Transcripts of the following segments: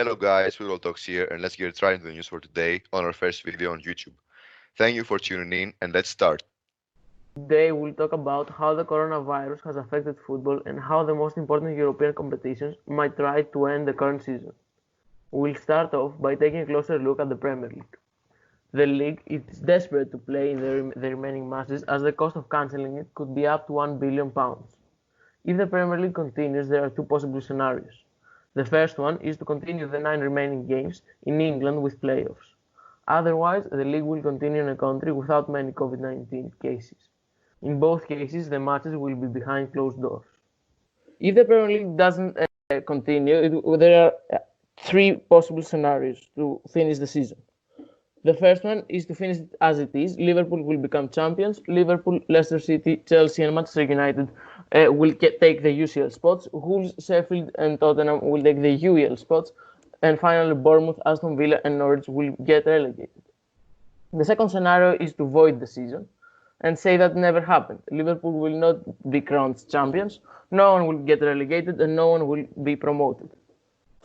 Hello guys, Football Talks here, and let's get right into the news for today on our first video on YouTube. Thank you for tuning in, and let's start. Today we'll talk about how the coronavirus has affected football and how the most important European competitions might try to end the current season. We'll start off by taking a closer look at the Premier League. The league is desperate to play in the remaining matches as the cost of cancelling it could be up to £1 billion. If the Premier League continues, there are two possible scenarios. The first one is to continue the 9 remaining games in England with playoffs. Otherwise, the league will continue in a country without many COVID-19 cases. In both cases, the matches will be behind closed doors. If the Premier League doesn't continue, there are 3 possible scenarios to finish the season. The first one is to finish it as it is. Liverpool will become champions. Liverpool, Leicester City, Chelsea and Manchester United will take the UCL spots. Wolves, Sheffield and Tottenham will take the UEL spots. And finally, Bournemouth, Aston Villa and Norwich will get relegated. The second scenario is to void the season and say that never happened. Liverpool will not be crowned champions, no one will get relegated and no one will be promoted.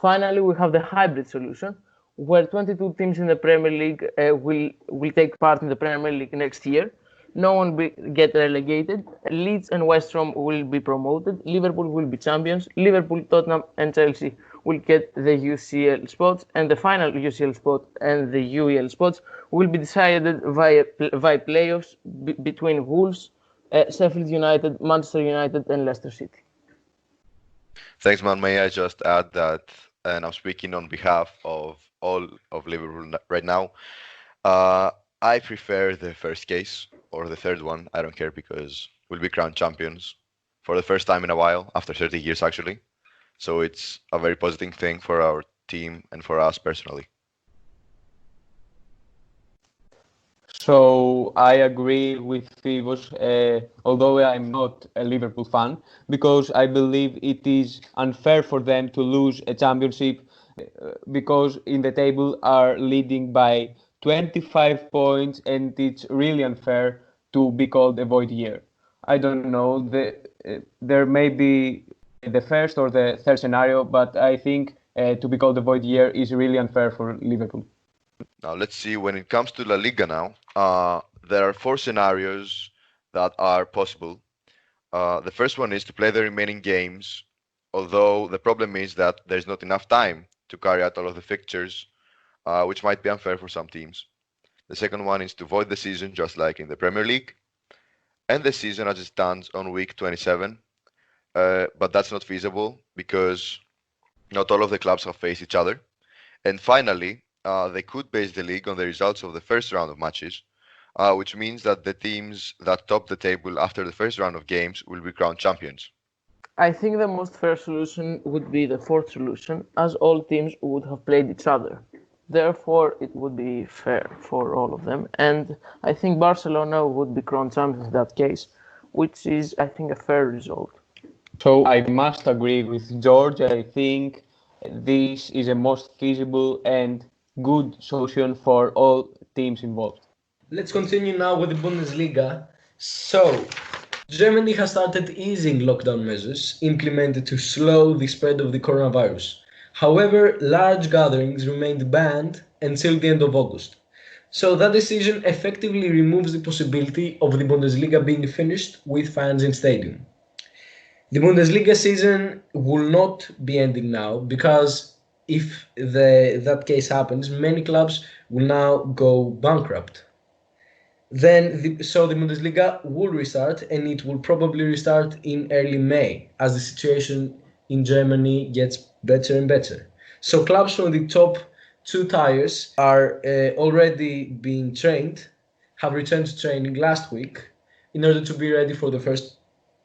Finally, we have the hybrid solution, where 22 teams in the Premier League will take part in the Premier League next year. No one will get relegated. Leeds and West Ham will be promoted. Liverpool will be champions. Liverpool, Tottenham and Chelsea will get the UCL spots, and the final UCL spot and the UEL spots will be decided via playoffs between Wolves, Sheffield United, Manchester United and Leicester City. Thanks, man. May I just add that, and I'm speaking on behalf of all of Liverpool right now, I prefer the first case or the third one. I don't care because we'll be crowned champions for the first time in a while, after 30 years actually. So it's a very positive thing for our team and for us personally. So I agree with Fivos, although I'm not a Liverpool fan, because I believe it is unfair for them to lose a championship because in the table are leading by 25 points and it's really unfair to be called a void year. I don't know, there may be the first or the third scenario, but I think to be called a void year is really unfair for Liverpool. Now let's see, when it comes to La Liga now, there are 4 scenarios that are possible. The first one is to play the remaining games, although the problem is that there's not enough time to carry out all of the fixtures, which might be unfair for some teams. The second one is to void the season, just like in the Premier League, and the season as it stands on week 27. But that's not feasible because not all of the clubs have faced each other. And finally, they could base the league on the results of the first round of matches, which means that the teams that top the table after the first round of games will be crowned champions. I think the most fair solution would be the fourth solution, as all teams would have played each other. Therefore, it would be fair for all of them, and I think Barcelona would be crowned champions in that case, which is, I think, a fair result. So I must agree with George. I think this is a most feasible and good solution for all teams involved. Let's continue now with the Bundesliga. So, Germany has started easing lockdown measures implemented to slow the spread of the coronavirus. However, large gatherings remained banned until the end of August. So that decision effectively removes the possibility of the Bundesliga being finished with fans in stadium. The Bundesliga season will not be ending now because if that case happens, many clubs will now go bankrupt. So the Bundesliga will restart, and it will probably restart in early May as the situation in Germany gets better and better. So clubs from the top 2 tiers are already being trained, have returned to training last week in order to be ready for the first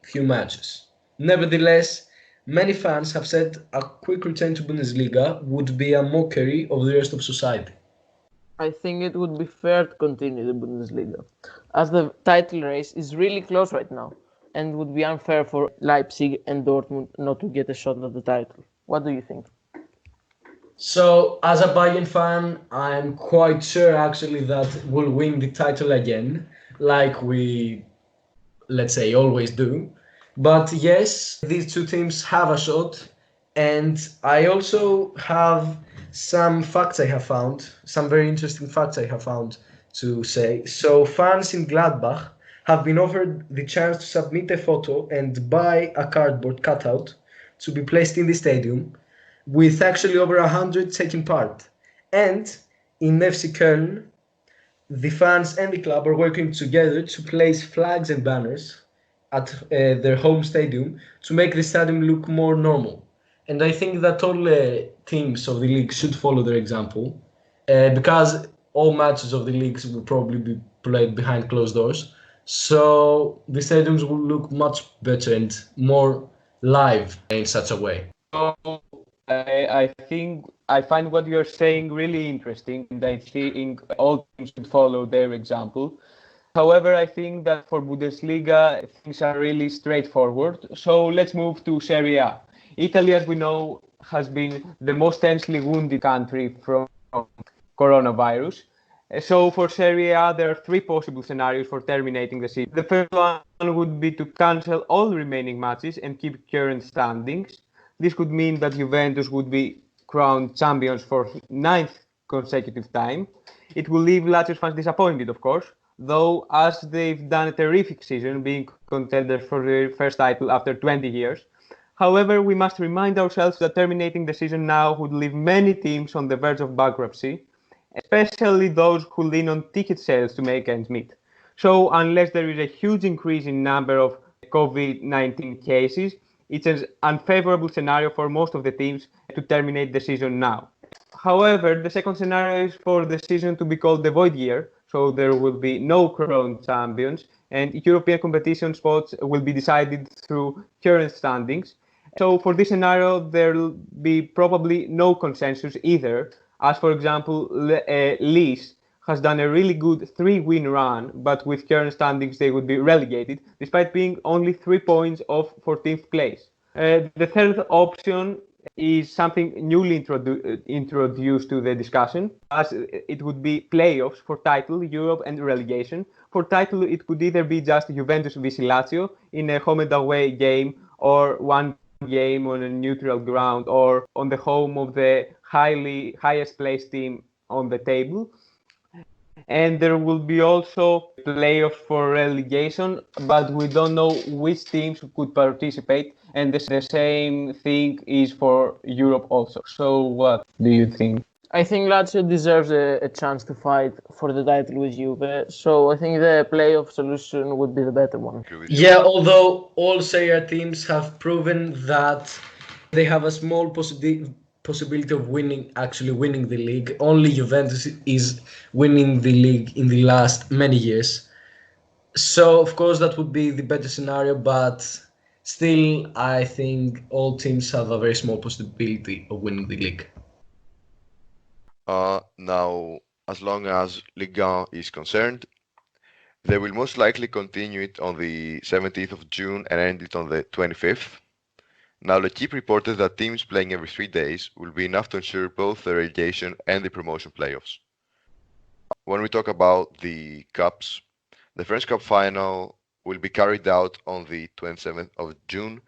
few matches. Nevertheless, many fans have said a quick return to Bundesliga would be a mockery of the rest of society. I think it would be fair to continue the Bundesliga, as the title race is really close right now, and would be unfair for Leipzig and Dortmund not to get a shot at the title. What do you think? So, as a Bayern fan, I'm quite sure actually that we'll win the title again, like we, let's say, always do. But yes, these two teams have a shot, and I also have some facts I have found, some very interesting facts I have found to say. So fans in Gladbach have been offered the chance to submit a photo and buy a cardboard cutout to be placed in the stadium, with actually over 100 taking part. And in FC Köln, the fans and the club are working together to place flags and banners at their home stadium to make the stadium look more normal. And I think that all teams of the league should follow their example, because all matches of the leagues will probably be played behind closed doors. So the stadiums will look much better and more live in such a way. So I think I find what you're saying really interesting, and I think all teams should follow their example. However, I think that for Bundesliga, things are really straightforward. So let's move to Serie A. Italy, as we know, has been the most tensely wounded country from coronavirus. So for Serie A, there are three possible scenarios for terminating the season. The first one would be to cancel all remaining matches and keep current standings. This could mean that Juventus would be crowned champions for ninth consecutive time. It will leave Lazio fans disappointed, of course, though as they've done a terrific season, being contenders for their first title after 20 years. However, we must remind ourselves that terminating the season now would leave many teams on the verge of bankruptcy, especially those who lean on ticket sales to make ends meet. So unless there is a huge increase in number of COVID-19 cases, it's an unfavorable scenario for most of the teams to terminate the season now. However, the second scenario is for the season to be called the void year, so there will be no crowned champions, and European competition spots will be decided through current standings. So for this scenario, there will be probably no consensus either, as for example, Laissez has done a really good 3-win run, but with current standings they would be relegated, despite being only 3 points off 14th place. The third option is something newly introduced to the discussion, as it would be playoffs for title, Europe and relegation. For title, it could either be just Juventus vs Lazio in a home and away game, or one game on a neutral ground, or on the home of the highest placed team on the table. And there will be also playoffs for relegation, but we don't know which teams could participate, and the same thing is for Europe also. So what do you think? I think Lazio deserves a chance to fight for the title with Juve, so I think the playoff solution would be the better one. Yeah, although all Serie A teams have proven that they have a small possibility of actually winning the league. Only Juventus is winning the league in the last many years. So, of course, that would be the better scenario, but still, I think all teams have a very small possibility of winning the league. Now, as long as Ligue 1 is concerned, they will most likely continue it on the 17th of June and end it on the 25th. Now, L'Equipe reported that teams playing every 3 days will be enough to ensure both the relegation and the promotion playoffs. When we talk about the cups, the French Cup final will be carried out on the 27th of June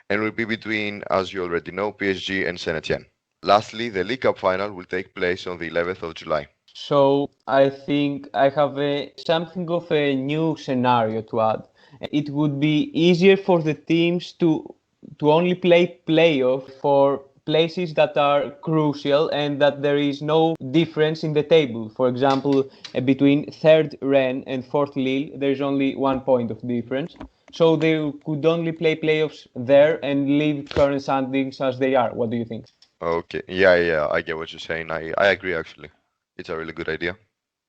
and will be between, as you already know, PSG and Saint-Etienne. Lastly, the League Cup final will take place on the 11th of July. So I think I have something of a new scenario to add. It would be easier for the teams to only play playoff for places that are crucial and that there is no difference in the table. For example, between third Rennes and fourth Lille, there is only 1 point of difference. So they could only play playoffs there and leave current standings as they are. What do you think? Okay, yeah, I get what you're saying. I agree, actually. It's a really good idea.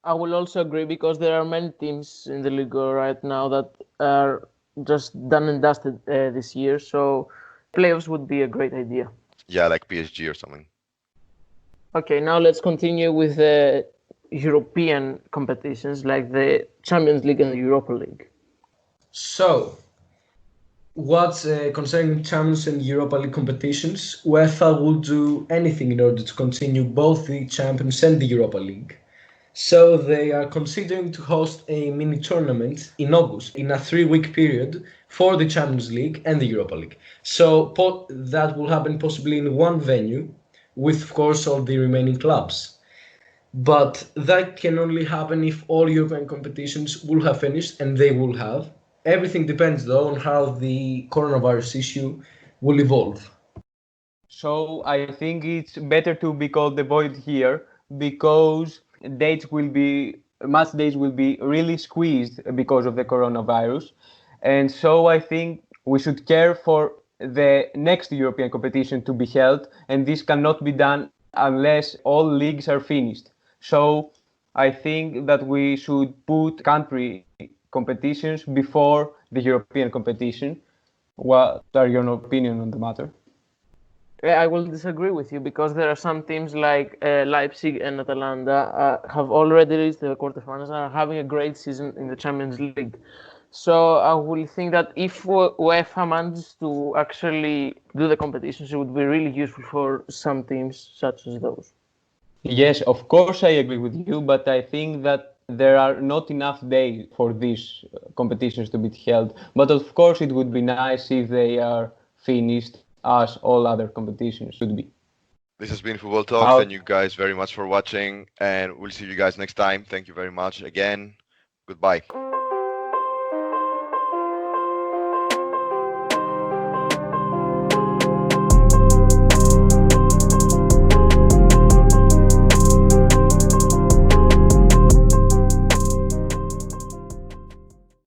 I will also agree, because there are many teams in the league right now that are just done and dusted this year, so playoffs would be a great idea. Yeah, like PSG or something. Okay, now let's continue with the European competitions like the Champions League and the Europa League. So, what's concerning Champions and Europa League competitions, UEFA will do anything in order to continue both the Champions and the Europa League. So they are considering to host a mini tournament in August in a 3-week period for the Champions League and the Europa League. So that will happen possibly in one venue, with, of course, all the remaining clubs. But that can only happen if all European competitions will have finished, and they will have. Everything depends, though, on how the coronavirus issue will evolve. So I think it's better to be called the void here because match dates will be really squeezed because of the coronavirus. And so I think we should care for the next European competition to be held, and this cannot be done unless all leagues are finished. So I think that we should put country competitions before the European competition. What are your opinion on the matter? I will disagree with you because there are some teams like Leipzig and Atalanta have already reached the quarterfinals and are having a great season in the Champions League. So I will think that if UEFA manages to actually do the competitions, it would be really useful for some teams such as those. Yes, of course I agree with you, but I think that there are not enough days for these competitions to be held. But of course it would be nice if they are finished as all other competitions should be. This has been Football Talks. Thank you guys very much for watching, and we'll see you guys next time. Thank you very much again. Goodbye.